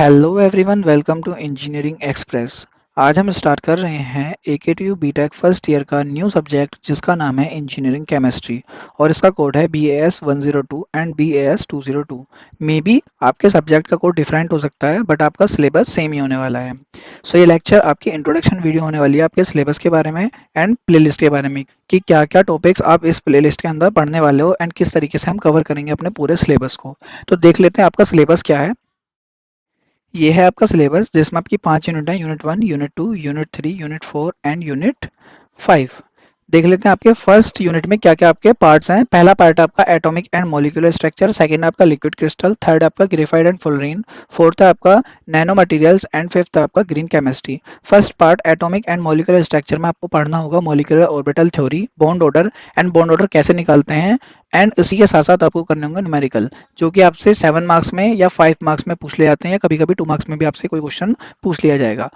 Hello everyone, welcome to engineering express. आज हम start कर रहे हैं AKTU बीटेक फर्स्ट ईयर का न्यू सब्जेक्ट जिसका नाम है इंजीनियरिंग केमिस्ट्री और इसका कोड है BAS 102 and BAS 202। May be आपके सब्जेक्ट का कोड डिफरेंट हो सकता है बट आपका सिलेबस सेम ही होने वाला है। सो ये लेक्चर आपकी इंट्रोडक्शन वीडियो होने वाली है आपके सिलेबस के बारे में एंड प्लेलिस्ट के बारे में कि क्या क्या टॉपिक्स आप इस प्लेलिस्ट के अंदर पढ़ने वाले हो एंड किस तरीके से हम कवर करेंगे अपने पूरे सिलेबस को। तो देख लेते हैं आपका सिलेबस क्या है। ये है आपका सिलेबस जिसमें आपकी 5 यूनिट है, unit 1, unit 2, unit 3, unit 4 and unit 5। देख लेते हैं आपके फर्स्ट यूनिट में क्या क्या आपके पार्ट्स हैं। पहला पार्ट आपका atomic and molecular structure, second आपका लिक्विड क्रिस्टल, थर्ड आपका ग्रेफाइट एंड फुलरीन, फोर्थ है आपका नैनो मटेरियल्स एंड फिफ्थ आपका green chemistry. First part atomic and molecular structure में आपको पढ़ना होगा molecular orbital theory, bond order and bond order कैसे निकालते हैं एंड इसी के साथ साथ आपको करने होंगे न्यूमेरिकल जो कि आपसे 7 मार्क्स में या 5 मार्क्स में पूछ ले जाते हैं या कभी कभी 2 मार्क्स में भी आपसे कोई क्वेश्चन पूछ लिया जाएगा।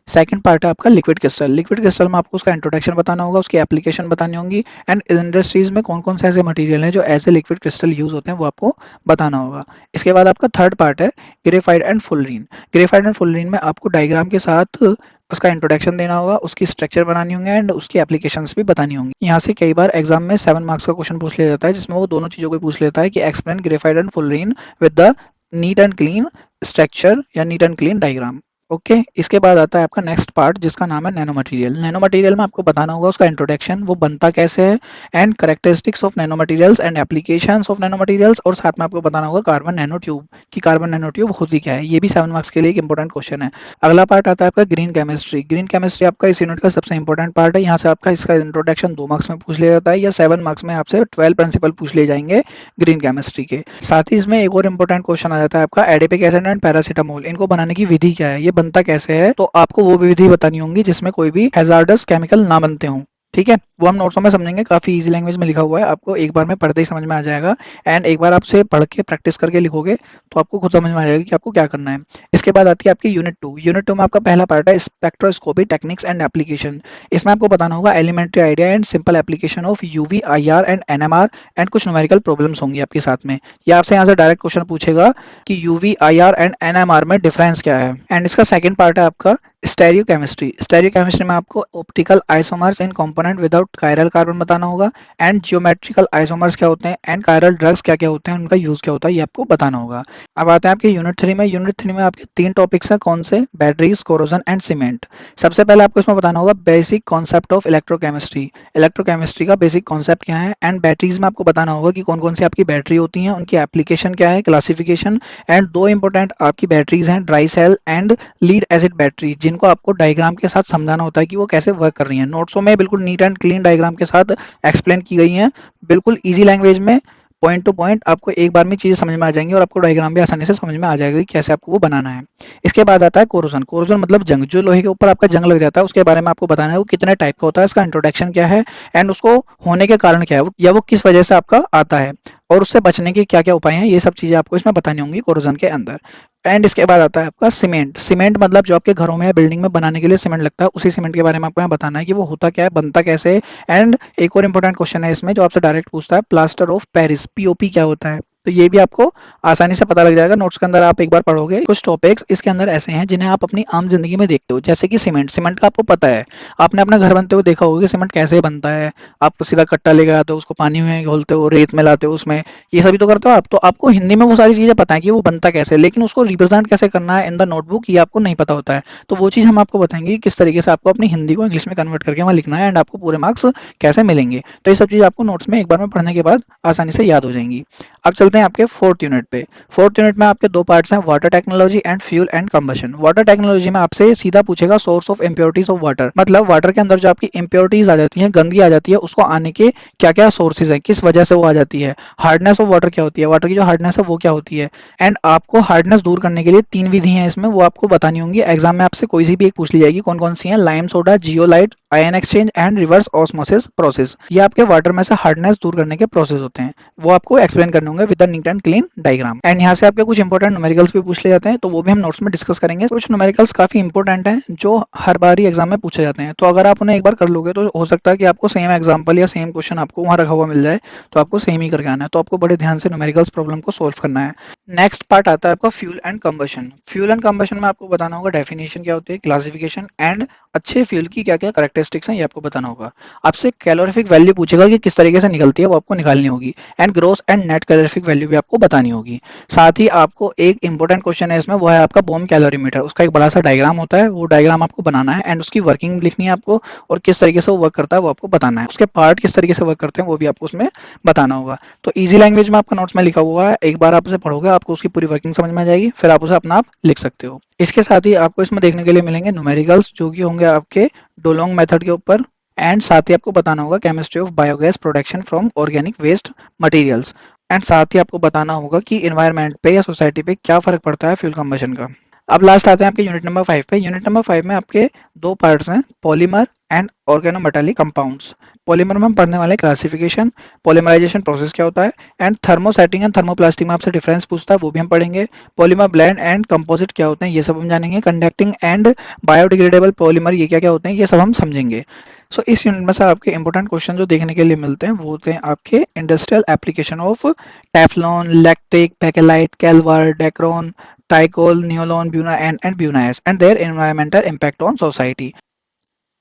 सेकंड पार्ट है आपका लिक्विड क्रिस्टल। लिक्विड क्रिस्टल में आपको उसका इंट्रोडक्शन बताना होगा, उसकी एप्लीकेशन बतानी होंगी एंड इंडस्ट्रीज में कौन कौन से ऐसे मटेरियल हैं जो as a liquid crystal use होते हैं वो आपको बताना होगा। इसके बाद आपका थर्ड पार्ट है graphite and fullerene. Graphite and fullerene में आपको डायग्राम के साथ उसका इंट्रोडक्शन देना होगा, उसकी स्ट्रक्चर बनानी होंगे एंड उसकी एप्लीकेशंस भी बतानी होंगी। यहाँ से कई बार एग्जाम में 7 मार्क्स का क्वेश्चन पूछ लिया जाता है जिसमें वो दोनों चीज़ों को पूछ लेता है कि explain graphite and fullerene with the neat and clean structure या neat and clean diagram. Okay इसके बाद आता है आपका नेक्स्ट पार्ट जिसका नाम है नैनो मटेरियल। नैनो मटेरियल में आपको बताना होगा उसका इंट्रोडक्शन, वो बनता कैसे है and characteristics of nano materials and applications of nano materials, और साथ में आपको बताना होगा कार्बन नैनो ट्यूब कि कार्बन नैनो ट्यूब होती क्या है। ये भी 7 मार्क्स के लिए एक इंपॉर्टेंट क्वेश्चन है। अगला पार्ट आता है आपका ग्रीन केमिस्ट्री। ग्रीन केमिस्ट्री आपका इस यूनिट का सबसे इंपॉर्टेंट पार्ट है। यहाँ से आपका इसका इंट्रोडक्शन 2 मार्क्स में पूछ लिया जाता है या 7 मार्क्स में आपसे 12 प्रिंसिपल पूछ लिए जाएंगे ग्रीन केमिस्ट्री के। साथ ही इसमें एक और इंपॉर्टेंट क्वेश्चन आ जाता है आपका एडिपिक एसिड एंड पैरासीटामोल, इनको बनाने की विधि क्या है, ये बनता कैसे है। तो आपको वो विधि बतानी होंगी जिसमें कोई भी हैजार्डस केमिकल ना बनते हों। ठीक है, वो हम नोट्सों में समझेंगे, काफी इजी लैंग्वेज में लिखा हुआ है, आपको एक बार में पढ़ते ही समझ में आ जाएगा एंड एक बार आपसे पढ़ के प्रैक्टिस करके लिखोगे तो आपको खुद समझ में आ जाएगा कि आपको क्या करना है। इसके बाद आती है आपकी यूनिट 2। यूनिट 2 में आपका पहला पार्ट है स्पेक्ट्रोस्कोपी टेक्निक्स एंड एप्लीकेशन। इसमें आपको बताना होगा elementary idea and simple application of UV, IR and NMR and कुछ न्यूमेरिकल प्रॉब्लम्स होंगी आपके साथ में। या आपसे यहाँ से डायरेक्ट क्वेश्चन पूछेगा कि यूवी, IR एंड NMR में डिफरेंस क्या है। एंड इसका सेकंड पार्ट है आपका स्टेरियो केमिस्ट्री। स्टेरियो केमिस्ट्री में आपको ऑप्टिकल आइसोमर्स इन कंपोनेंट विदाउट कायरल कार्बन बताना होगा एंड जियोमेट्रिकल आइसोमर्स क्या होते हैं एंड कायरल ड्रग्स क्या क्या होते हैं, उनका यूज क्या होता है, ये आपको बताना होगा। अब आते हैं आपके यूनिट 3 में। यूनिट 3 में आपके 3 टॉपिक्स हैं, कौन से, बैटरीज, कोरोजन एंड सीमेंट। सबसे पहले आपको इसमें बताना होगा basic concept of electrochemistry. Electrochemistry का बेसिक कॉन्सेप्ट क्या है एंड बैटरीज में आपको बताना होगा कि कौन कौन सी आपकी बैटरी होती हैं, उनकी एप्लीकेशन क्या है, क्लासिफिकेशन एंड 2 इंपॉर्टेंट आपकी बैटरीज हैं, dry cell and lead acid battery, जिनको आपको डायग्राम के साथ समझाना होता है कि वो कैसे वर्क कर रही हैं। नोट्सों में बिल्कुल नीट एंड क्लीन डायग्राम के साथ एक्सप्लेन की गई हैं, बिल्कुल इजी लैंग्वेज में, पॉइंट टू पॉइंट आपको एक बार में चीजें समझ में आ जाएंगी और आपको डायग्राम भी आसानी से समझ में आ जाएगा कि कैसे आपको वो बनाना है। इसके बाद आता है कोरोजन। कोरोजन मतलब जंग, जो लोहे के ऊपर आपका जंग लग जाता है उसके बारे में आपको बताना है, वो कितने टाइप का होता है, इसका इंट्रोडक्शन क्या है एंड उसको होने के कारण क्या है या वो किस वजह से आपका आता है और उससे बचने के क्या क्या उपाय हैं, ये सब चीजें आपको इसमें बतानी होंगी कोरोजन के अंदर। एंड इसके बाद आता है आपका सीमेंट। सीमेंट मतलब जो आपके घरों में बिल्डिंग में बनाने के लिए सीमेंट लगता है, उसी सीमेंट के बारे में आपको यहाँ बताना है कि वो होता क्या है, बनता कैसे है। एंड एक और इंपॉर्टेंट क्वेश्चन है इसमें जो आपसे डायरेक्ट पूछता है, प्लास्टर ऑफ पेरिस, POP क्या होता है। तो ये भी आपको आसानी से पता लग जाएगा, नोट्स के अंदर आप एक बार पढ़ोगे। कुछ टॉपिक्स इसके अंदर ऐसे हैं जिन्हें आप अपनी आम जिंदगी में देखते हो, जैसे कि सीमेंट। सीमेंट का आपको पता है, आपने अपना घर बनते हुए देखा होगा कि सीमेंट कैसे बनता है। आप सीधा कट्टा लेके आते हो, उसको पानी में घोलते हो, रेत में लाते हो, उसमें ये सभी तो करते हो आप। तो आपको हिंदी में वो सारी चीजें पता है कि वो बनता कैसे है, लेकिन उसको रिप्रेजेंट कैसे करना है इन द नोटबुक ये आपको नहीं पता होता है। तो वो चीज हम आपको बताएंगे कि किस तरीके से आपको अपनी हिंदी को इंग्लिश में कन्वर्ट करके वहाँ लिखना है एंड आपको पूरे मार्क्स कैसे मिलेंगे। तो ये सब चीज आपको नोट्स में एक बार में पढ़ने के बाद आसानी से याद हो जाएंगी। अब चलते हैं आपके फोर्थ यूनिट पे। फोर्थ यूनिट में आपके 2 पार्ट्स हैं, water technology and fuel and combustion. Water technology में आपसे सीधा पूछेगा source of impurities of water, मतलब वाटर के अंदर जो आपकी इम्प्योरिटीज आ जाती हैं, गंदगी आ जाती है, उसको आने के क्या क्या सोर्सेज हैं, किस वजह से वो आ जाती है। हार्डनेस ऑफ वाटर क्या होती है, वाटर की जो हार्डनेस है वो क्या होती है। एंड आपको हार्डनेस दूर करने के लिए 3 विधि हैं इसमें, वो आपको बतानी होंगी। एग्जाम में आपसे कोई सी भी एक पूछ ली जाएगी, कौन कौन सी है, lime soda, zeolite, ion exchange and reverse osmosis process. ये आपके वाटर में से हार्डनेस दूर करने के प्रोसेस होते हैं, वो आपको एक्सप्लेन करने होंगे होंगे with the neat and clean diagram. And यहाँ से आपके कुछ इंपॉर्टेंट न्यूमेरिकल्स भी पूछ ले जाते हैं, तो वो भी हम नोट्स में डिस्कस करेंगे। कुछ न्यूमेरिकल्स काफी इंपॉर्टेंट हैं जो हर बार ही एग्जाम में पूछे जाते हैं, तो अगर आप उन्हें एक बार कर लोगे तो हो सकता है कि आपको सेम एग्जाम्पल या सेम क्वेश्चन आपको वहाँ रखा हुआ मिल जाए, तो आपको सेम ही करके आना है। तो आपको बड़े ध्यान से न्यूमेरिकल्स प्रॉब्लम को सोल्व करना है। नेक्स्ट पार्ट आता है आपका fuel and combustion. Fuel and combustion में आपको बताना होगा डेफिनेशन क्या होती है, क्लासिफिकेशन एंड अच्छे फ्यूल की क्या क्या कैरेक्टरिस्टिक्स हैं ये आपको बताना होगा। आपसे कैलोरीफिक वैल्यू पूछेगा कि किस तरीके से निकलती है, वो आपको निकालनी होगी। And gross and net calorific value भी आपको बतानी होगी। साथ ही आपको एक इंपॉर्टेंट क्वेश्चन है इसमें, वो है आपका बॉम कैलोरीमीटर। उसका एक बड़ा सा डायग्राम होता है, वो डायग्राम आपको बनाना है एंड उसकी वर्किंग लिखनी है आपको, और किस तरीके से वो वर्क करता है वो आपको बताना है। उसके पार्ट किस तरीके से वर्क करते हैं वो भी आपको उसमें बताना होगा। तो इजी लैंग्वेज में आपका नोट्स में लिखा हुआ है, एक बार आप उसे पढ़ोगे आपको उसकी पूरी वर्किंग समझ में आ जाएगी, फिर आप उसे अपना आप लिख सकते हो। इसके साथ ही आपको इसमें देखने के लिए मिलेंगे न्यूमेरिकल्स जो कि होंगे आपके डोलोंग मेथड के ऊपर। एंड साथ ही आपको बताना होगा chemistry of biogas production from organic waste materials. And साथ ही आपको बताना होगा कि इन्वायरमेंट पे या सोसाइटी पे क्या फर्क पड़ता है फ्यूल कंबशन का। अब लास्ट आते हैं आपके यूनिट नंबर 5 पे। यूनिट नंबर 5 में आपके दो पार्ट्स हैं, polymer and organometallic compounds. Polymer में हम पढ़ने वाले क्लासिफिकेशन, पॉलीमराइजेशन प्रोसेस क्या होता है, एंड थर्मोसेटिंग एंड थर्मोप्लास्टिक में आपसे डिफरेंस पूछता है, वो भी हम पढ़ेंगे। पॉलीमर ब्लेंड एंड कंपोजिट क्या होते हैं ये सब हम जानेंगे। कंडक्टिंग एंड बायोडिग्रेडेबल पॉलीमर ये क्या क्या होते हैं ये सब हम समझेंगे। सो इस यूनिट में से आपके इंपॉर्टेंट क्वेश्चन जो देखने के लिए मिलते हैं वो होते हैं आपके industrial application of Teflon, lactic, Bakelite, Kevlar, Dacron, tricol, neolon, buna and buna S and their environmental impact on society.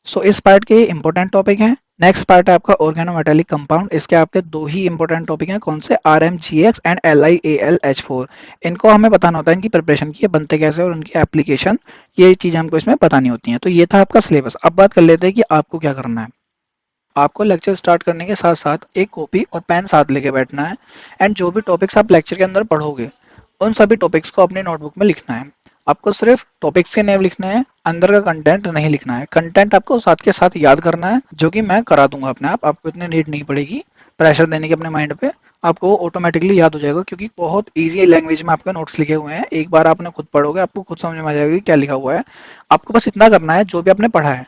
So इस पार्ट के इंपॉर्टेंट टॉपिक हैं। नेक्स्ट पार्ट है आपका ऑर्गेनोमेटालिक कंपाउंड। इसके आपके दो ही इंपॉर्टेंट टॉपिक हैं, कौन से, RmGx एंड LiAlH4। इनको हमें बताना होता है, इनकी प्रिपरेशन की, ये बनते कैसे और उनकी एप्लीकेशन, ये चीज़ें हमको इसमें बतानी होती हैं। तो ये था आपका सिलेबस। अब बात कर लेते हैं कि आपको क्या करना है। आपको लेक्चर स्टार्ट करने के साथ साथ एक कॉपी और पेन साथ लेके बैठना है। एंड जो भी टॉपिक्स आप लेक्चर के अंदर पढ़ोगे उन सभी टॉपिक्स को अपने नोटबुक में लिखना है। आपको सिर्फ टॉपिक्स के नेम लिखने हैं, अंदर का कंटेंट नहीं लिखना है। कंटेंट आपको साथ के साथ याद करना है, जो कि मैं करा दूंगा अपने आप, आपको इतनी नीड नहीं पड़ेगी प्रेशर देने की अपने माइंड पे। आपको ऑटोमेटिकली याद हो जाएगा, क्योंकि बहुत ईजी लैंग्वेज में आपके नोट्स लिखे हुए हैं। एक बार आपने खुद पढ़ोगे आपको खुद समझ में आ जाएगा कि क्या लिखा हुआ है। आपको बस इतना करना है, जो भी आपने पढ़ा है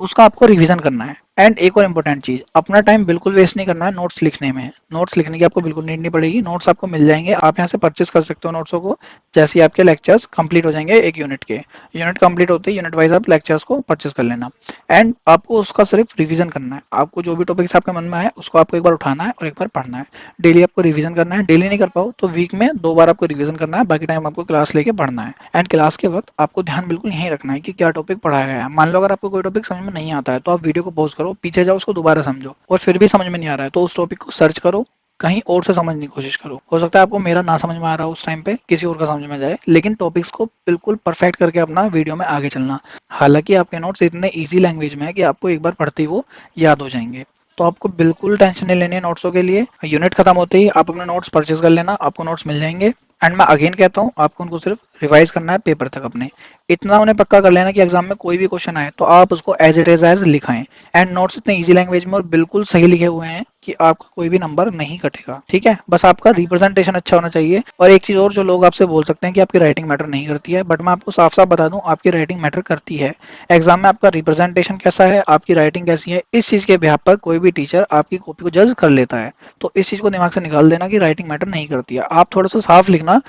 उसका आपको रिवीजन करना है। एंड एक और इम्पोर्टेंट चीज, अपना टाइम बिल्कुल वेस्ट नहीं करना है नोट्स लिखने में। नोट्स लिखने की आपको बिल्कुल नीड नहीं पड़ेगी, नोट्स आपको मिल जाएंगे, आप यहाँ से परचेस कर सकते हो नोट्सों को, जैसे ही आपके लेक्चर्स कंप्लीट हो जाएंगे एक यूनिट के। यूनिट कंप्लीट होते ही यूनिट वाइज आप लेक्चर्स को परचेस कर लेना। एंड आपको उसका सिर्फ रिवीजन करना है। आपको जो भी टॉपिक्स आपके मन में आए उसको आपको एक बार उठाना है और एक बार पढ़ना है। डेली आपको रिवीजन करना है, डेली नहीं कर पाओ तो वीक में 2 बार आपको रिवीजन करना है, बाकी टाइम आपको क्लास लेके पढ़ना है। एंड क्लास के वक्त आपको ध्यान बिल्कुल यहीं रखना है कि क्या टॉपिक पढ़ाया गया है। मान लो अगर आपको कोई टॉपिक समझ में नहीं आता है तो आप वीडियो को पॉज करो, पीछे जाओ, उसको दोबारा समझो, और फिर भी समझ में नहीं आ रहा है तो उस टॉपिक को सर्च करो, कहीं और से समझने की कोशिश करो। हो सकता है आपको मेरा ना समझ में आ रहा हो उस टाइम पे, किसी और का समझ में जाए, लेकिन टॉपिक्स को बिल्कुल परफेक्ट करके अपना वीडियो में आगे चलना। हालांकि आपके नोट्स इतने इजी लैंग्वेज में है कि आपको एक बार पढ़ते ही वो याद हो जाएंगे। तो आपको बिल्कुल टेंशन नहीं लेनी है नोट्सों के लिए। यूनिट खत्म होते ही आप अपने नोट्स परचेज कर लेना, आपको नोट्स मिल जाएंगे। एंड मैं अगेन कहता हूँ आपको उनको सिर्फ रिवाइज करना है पेपर तक अपने। इतना उन्हें पक्का कर लेना कि एग्जाम में कोई भी क्वेश्चन आए तो आप उसको एज इट इज एज लिखाएं। एंड नोट्स इतने इजी लैंग्वेज में और बिल्कुल सही लिखे हुए हैं कि आपका कोई भी नंबर नहीं कटेगा। ठीक है, बस आपका रिप्रेजेंटेशन अच्छा होना चाहिए। और एक चीज और, जो लोग आपसे बोल सकते हैं कि आपकी राइटिंग मैटर नहीं करती है, बट मैं आपको साफ साफ बता दूं आपकी राइटिंग मैटर करती है। एग्जाम में आपका रिप्रेजेंटेशन कैसा है, आपकी राइटिंग कैसी है, इस चीज के बिहाफ पर कोई भी टीचर आपकी कॉपी को जज कर लेता है। तो इस चीज को दिमाग से निकाल देना कि राइटिंग मैटर नहीं करती है। आप थोड़ा सा साफ लिखना,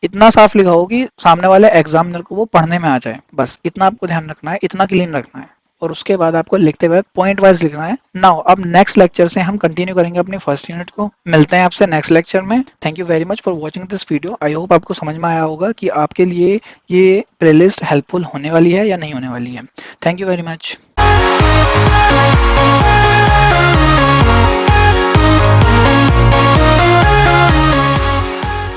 इतना साफ लिखा हो कि सामने वाले एग्जामिनर को वो पढ़ने में आ जाए, बस इतना आपको ध्यान रखना है, इतना क्लीन रखना है। और उसके बाद आपको लिखते वक्त पॉइंट वाइज लिखना है। नाउ अब नेक्स्ट लेक्चर से हम कंटिन्यू करेंगे अपनी फर्स्ट यूनिट को। मिलते हैं आपसे नेक्स्ट लेक्चर में। Thank you very much for watching this video. I hope आपको समझ में आया होगा कि आपके लिए ये प्लेलिस्ट हेल्पफुल होने वाली है या नहीं होने वाली है। Thank you very much.